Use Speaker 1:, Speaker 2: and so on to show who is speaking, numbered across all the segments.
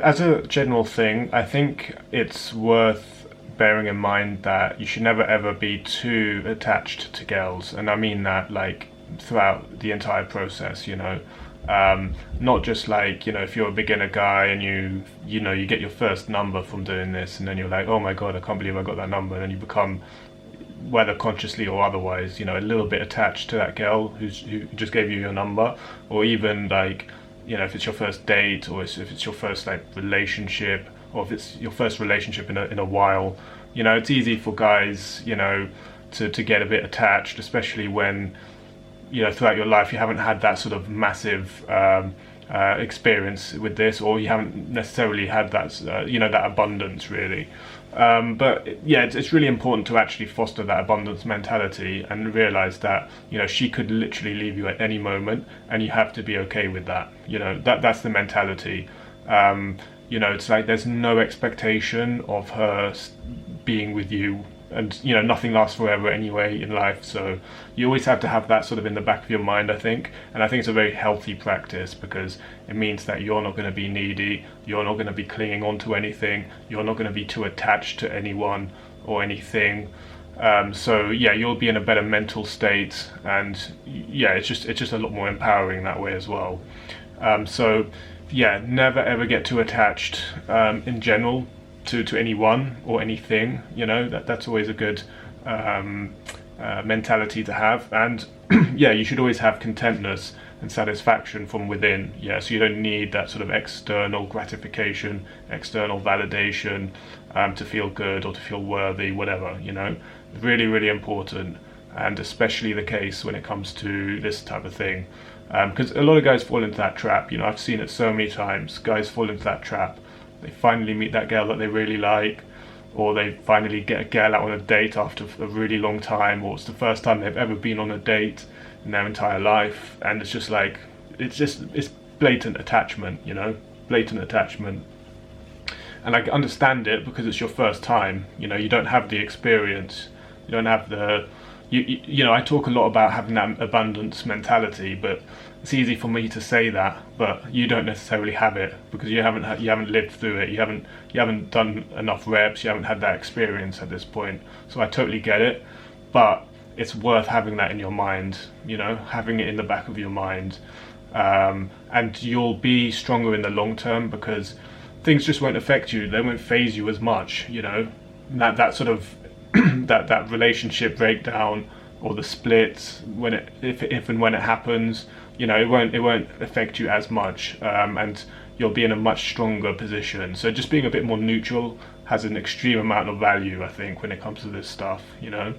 Speaker 1: as a general thing, I think it's worth bearing in mind that you should never ever be too attached to girls, and I mean that like throughout the entire process, you know. Not just like, you know, if you're a beginner guy and you know you get your first number from doing this, and then you're like, oh my god, I can't believe I got that number, and then you become, whether consciously or otherwise, you know, a little bit attached to that girl who just gave you your number. Or even like, you know, if it's your first date, or if it's your first like relationship, or if it's your first relationship in a while, you know, it's easy for guys, you know, to get a bit attached, especially when, you know, throughout your life you haven't had that sort of massive experience with this, or you haven't necessarily had that you know, that abundance really. But yeah, it's really important to actually foster that abundance mentality and realize that, you know, she could literally leave you at any moment, and you have to be okay with that. You know, that's the mentality. You know, it's like there's no expectation of her being with you, and you know, nothing lasts forever anyway in life, so you always have to have that sort of in the back of your mind, I think. And I think it's a very healthy practice, because it means that you're not going to be needy, you're not going to be clinging on to anything, you're not going to be too attached to anyone or anything. So yeah, you'll be in a better mental state, and yeah, it's just a lot more empowering that way as well. So yeah, never ever get too attached in general to anyone or anything. You know, that's always a good mentality to have. And yeah, you should always have contentness and satisfaction from within. Yeah, so you don't need that sort of external gratification, external validation to feel good or to feel worthy, whatever, you know. Really, really important, and especially the case when it comes to this type of thing. Because a lot of guys fall into that trap. You know, I've seen it so many times. Guys fall into that trap. They finally meet that girl that they really like, or they finally get a girl out on a date after a really long time, or it's the first time they've ever been on a date in their entire life, and it's just like, it's blatant attachment, you know, blatant attachment. And I understand it, because it's your first time, you know, you don't have the experience, you don't have the, you know, I talk a lot about having that abundance mentality, but it's easy for me to say that, but you don't necessarily have it, because you haven't lived through it, you haven't done enough reps, you haven't had that experience at this point. So I totally get it, but it's worth having that in your mind, you know, having it in the back of your mind, and you'll be stronger in the long term, because things just won't affect you, they won't phase you as much, you know. That sort of that relationship breakdown or the split, when if and when it happens, you know, it won't affect you as much, and you'll be in a much stronger position. So just being a bit more neutral has an extreme amount of value, I think, when it comes to this stuff, you know.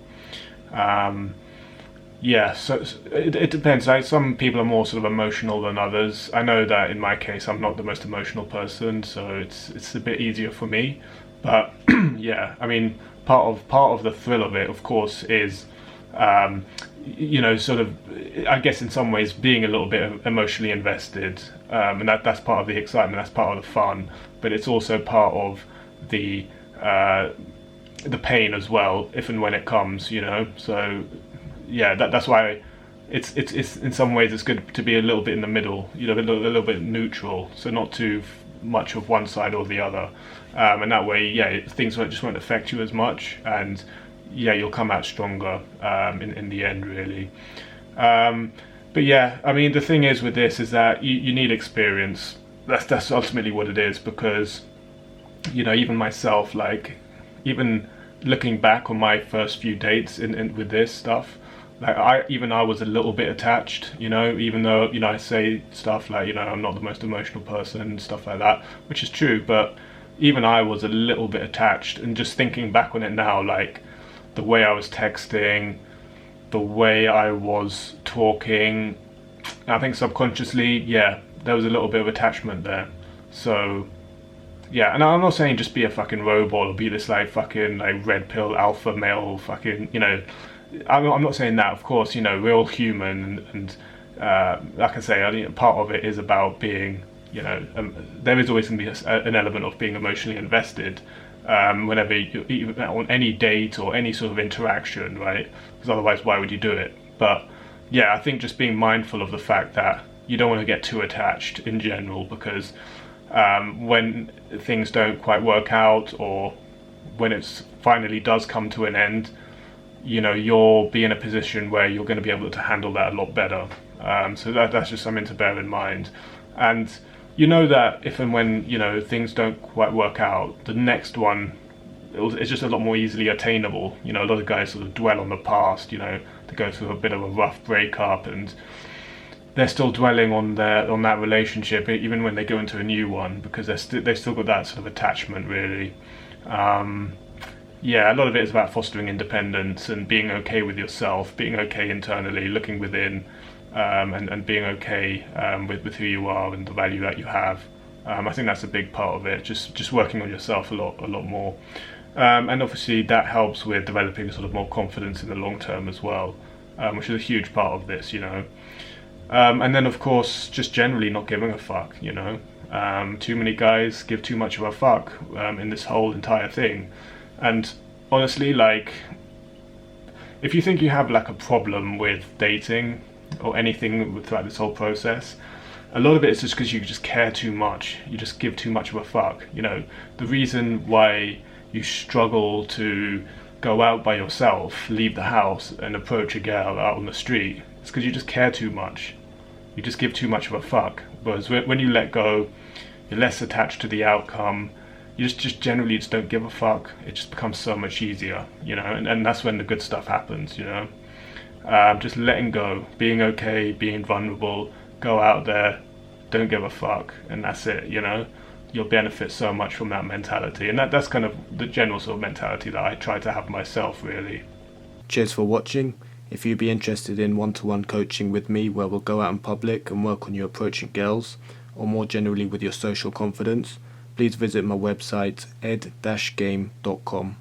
Speaker 1: Yeah, so it depends. Like, some people are more sort of emotional than others. I know that in my case I'm not the most emotional person, so it's a bit easier for me. But yeah, I mean, part of the thrill of it, of course, is you know, sort of, I guess in some ways, being a little bit emotionally invested, and that's part of the excitement, that's part of the fun, but it's also part of the pain as well, if and when it comes, you know. So yeah, that's why it's in some ways it's good to be a little bit in the middle, you know, a little bit neutral, so not too much of one side or the other, and that way, yeah, things won't affect you as much, and yeah, you'll come out stronger in the end, really. But yeah, I mean, the thing is with this is that you need experience. That's ultimately what it is, because, you know, even myself, like, even looking back on my first few dates in with this stuff, like, I was a little bit attached, you know, even though, you know, I say stuff like, you know, I'm not the most emotional person and stuff like that, which is true, but even I was a little bit attached. And just thinking back on it now, like, the way I was texting, the way I was talking, I think subconsciously, yeah, there was a little bit of attachment there. So yeah, and I'm not saying just be a fucking robot or be this like fucking like red pill alpha male fucking, you know, I'm not saying that, of course, you know, we're all human, and like I say, I think part of it is about being, you know, there is always going to be an element of being emotionally invested, whenever you on any date or any sort of interaction, right? Because otherwise, why would you do it? But yeah, I think just being mindful of the fact that you don't want to get too attached in general, because When things don't quite work out, or when it finally does come to an end, you'll be in a position where you're going to be able to handle that a lot better. So that's just something to bear in mind. And that if and when things don't quite work out, the next one it's just a lot more easily attainable. A lot of guys sort of dwell on the past. They go through a bit of a rough breakup, and they're still dwelling on that relationship even when they go into a new one, because they've still got that sort of attachment, really. A lot of it is about fostering independence and being okay with yourself, being okay internally, looking within, and being okay with who you are and the value that you have. I think that's a big part of it. Just working on yourself a lot more, and obviously that helps with developing sort of more confidence in the long term as well, which is a huge part of this. And then of course just generally not giving a fuck. Too many guys give too much of a fuck in this whole entire thing. And honestly, like, if you think you have like a problem with dating or anything throughout this whole process, a lot of it is just because you just care too much. You just give too much of a fuck. The reason why you struggle to go out by yourself, leave the house and approach a girl out on the street, is because you just care too much. You just give too much of a fuck. Whereas when you let go, you're less attached to the outcome. You just generally just don't give a fuck. It just becomes so much easier, and that's when the good stuff happens, just letting go, being okay, being vulnerable, go out there, don't give a fuck, and that's it. You'll benefit so much from that mentality, and that's kind of the general sort of mentality that I try to have myself, really.
Speaker 2: Cheers for watching. If you'd be interested in one-to-one coaching with me, where we'll go out in public and work on you approaching girls, or more generally with your social confidence, please visit my website ed-game.com.